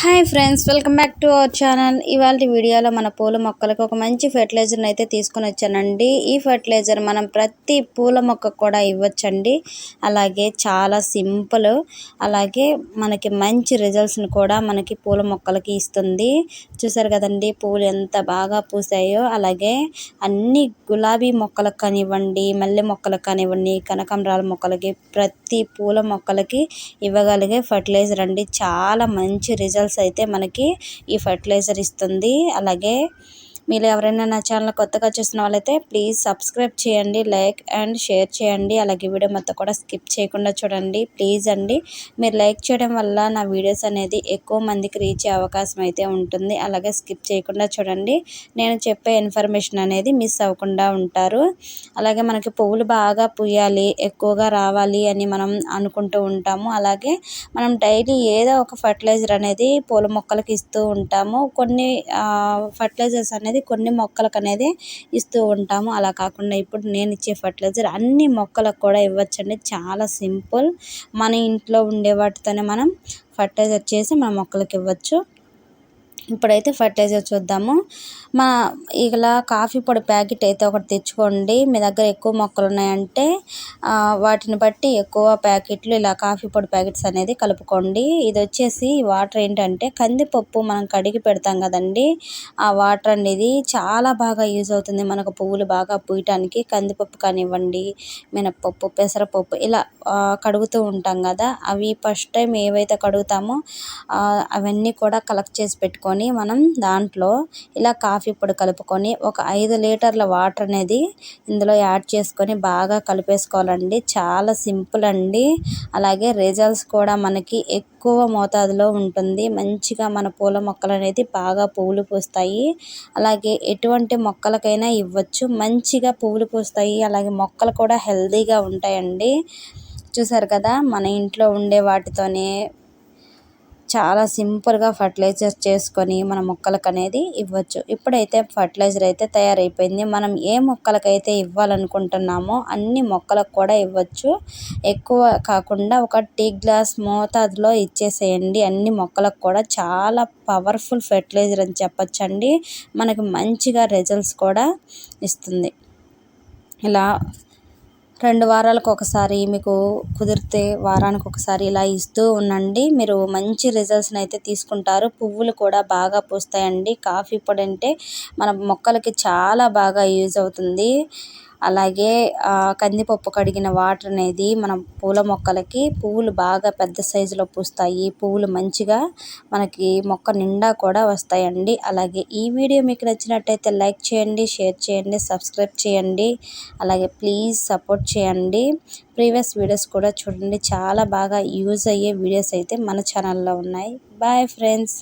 Hi friends, welcome back to our channel. ఇవాళ వీడియోలో మన పూల మొక్కలకు ఒక మంచి ఫెర్టిలైజర్ని అయితే తీసుకొని వచ్చానండి. ఈ ఫెర్టిలైజర్ మనం ప్రతి పూల మొక్కకు కూడా ఇవ్వచ్చండి. అలాగే చాలా సింపుల్, అలాగే మనకి మంచి రిజల్ట్స్ని కూడా మనకి పూల మొక్కలకి ఇస్తుంది. చూసారు కదండి పూలు ఎంత బాగా పూసాయో. అలాగే అన్ని గులాబీ మొక్కలకు కానివ్వండి, మల్లె మొక్కలకు కానివ్వండి, కనకాంబరాల మొక్కలకి, ప్రతి పూల మొక్కలకి ఇవ్వగలిగే ఫెర్టిలైజర్ అండి. చాలా మంచి రిజల్ట్స్ అయితే మనకి ఈ ఫెర్టిలైజర్ ఇస్తుంది. అలాగే మీరు ఎవరైనా నా ఛానల్ కొత్తగా చూసిన వాళ్ళైతే ప్లీజ్ సబ్స్క్రైబ్ చేయండి, లైక్ అండ్ షేర్ చేయండి. అలాగే వీడియో మొత్తం కూడా స్కిప్ చేయకుండా చూడండి ప్లీజ్ అండి. మీరు లైక్ చేయడం వల్ల నా వీడియోస్ అనేది ఎక్కువ మందికి రీచ్ అయ్యే అవకాశం అయితే ఉంటుంది. అలాగే స్కిప్ చేయకుండా చూడండి, నేను చెప్పే ఇన్ఫర్మేషన్ అనేది మిస్ అవ్వకుండా ఉంటారు. అలాగే మనకి పువ్వులు బాగా పూయాలి, ఎక్కువగా రావాలి అని మనం అనుకుంటూ ఉంటాము. అలాగే మనం డైలీ ఏదో ఒక ఫర్టిలైజర్ అనేది పూల మొక్కలకి ఇస్తూ ఉంటాము. కొన్ని ఫర్టిలైజర్స్ అనేది కొన్ని మొక్కలకు అనేది ఇస్తూ ఉంటాము. అలా కాకుండా ఇప్పుడు నేను ఇచ్చే ఫర్టిలైజర్ అన్ని మొక్కలకు కూడా ఇవ్వచ్చండి. చాలా సింపుల్, మన ఇంట్లో ఉండే వాటితోనే మనం ఫర్టిలైజర్ చేసి మన మొక్కలకి ఇవ్వచ్చు. ఇప్పుడైతే ఫర్టిలైజర్ చూద్దాము. ఇలా కాఫీ పొడి ప్యాకెట్ అయితే ఒకటి తెచ్చుకోండి. మీ దగ్గర ఎక్కువ మొక్కలు ఉన్నాయంటే వాటిని బట్టి ఎక్కువ ప్యాకెట్లు ఇలా కాఫీ పొడి ప్యాకెట్స్ అనేది కలుపుకోండి. ఇది వచ్చేసి వాటర్ ఏంటంటే కందిపప్పు మనం కడిగి పెడతాం కదండి, ఆ వాటర్ అనేది చాలా బాగా యూజ్ అవుతుంది మనకు పువ్వులు బాగా పూయటానికి. కందిపప్పు కానివ్వండి, మినప్పప్పు, పెసరపప్పు ఇలా కడుగుతూ ఉంటాం కదా, అవి ఫస్ట్ టైం ఏవైతే కడుగుతామో అవన్నీ కూడా కలెక్ట్ చేసి పెట్టుకొని మనం దాంట్లో ఇలా కాఫీ పొడి కలుపుకొని ఒక 5 లీటర్ల వాటర్ అనేది ఇందులో యాడ్ చేసుకొని బాగా కలిపేసుకోవాలండి. చాలా సింపుల్ అండి. అలాగే రిజల్ట్స్ కూడా మనకి ఎక్కువ మోతాదులో ఉంటుంది. మంచిగా మన పూల మొక్కలు అనేది బాగా పువ్వులు పూస్తాయి. అలాగే ఎటువంటి మొక్కలకైనా ఇవ్వచ్చు, మంచిగా పువ్వులు పూస్తాయి. అలాగే మొక్కలు కూడా హెల్తీగా ఉంటాయండి. చూసారు కదా, మన ఇంట్లో ఉండే వాటితోనే చాలా సింపుల్గా ఫర్టిలైజర్ చేసుకొని మన మొక్కలకు అనేది ఇవ్వచ్చు. ఇప్పుడైతే ఫర్టిలైజర్ అయితే తయారైపోయింది. మనం ఏ మొక్కలకైతే ఇవ్వాలనుకుంటున్నామో అన్ని మొక్కలకు కూడా ఇవ్వచ్చు. ఎక్కువ కాకుండా ఒక టీ గ్లాస్ మోతాదులో ఇచ్చేసేయండి అన్ని మొక్కలకు కూడా. చాలా పవర్ఫుల్ ఫెర్టిలైజర్ అని చెప్పచ్చండి. మనకి మంచిగా రిజల్ట్స్ కూడా ఇస్తుంది. ఇలా 2 వారాలకు ఒకసారి, మీకు కుదిరితే వారానికి ఒకసారి ఇలా ఇస్తూ ఉండండి. మీరు మంచి రిజల్ట్స్ని అయితే తీసుకుంటారు. పువ్వులు కూడా బాగా పూస్తాయండి. కాఫీ పొడి అంటే మన మొక్కలకి చాలా బాగా యూజ్ అవుతుంది. అలాగే కందిపప్పు కడిగిన వాటర్ అనేది మన పూల మొక్కలకి పువ్వులు బాగా పెద్ద సైజులో పూస్తాయి. పువ్వులు మంచిగా మనకి మొక్క నిండా కూడా వస్తాయండి. అలాగే ఈ వీడియో మీకు నచ్చినట్టయితే లైక్ చేయండి, షేర్ చేయండి, సబ్స్క్రైబ్ చేయండి. అలాగే ప్లీజ్ సపోర్ట్ చేయండి. ప్రీవియస్ వీడియోస్ కూడా చూడండి, చాలా బాగా యూజ్ అయ్యే వీడియోస్ అయితే మన ఛానల్లో ఉన్నాయి. Bye friends.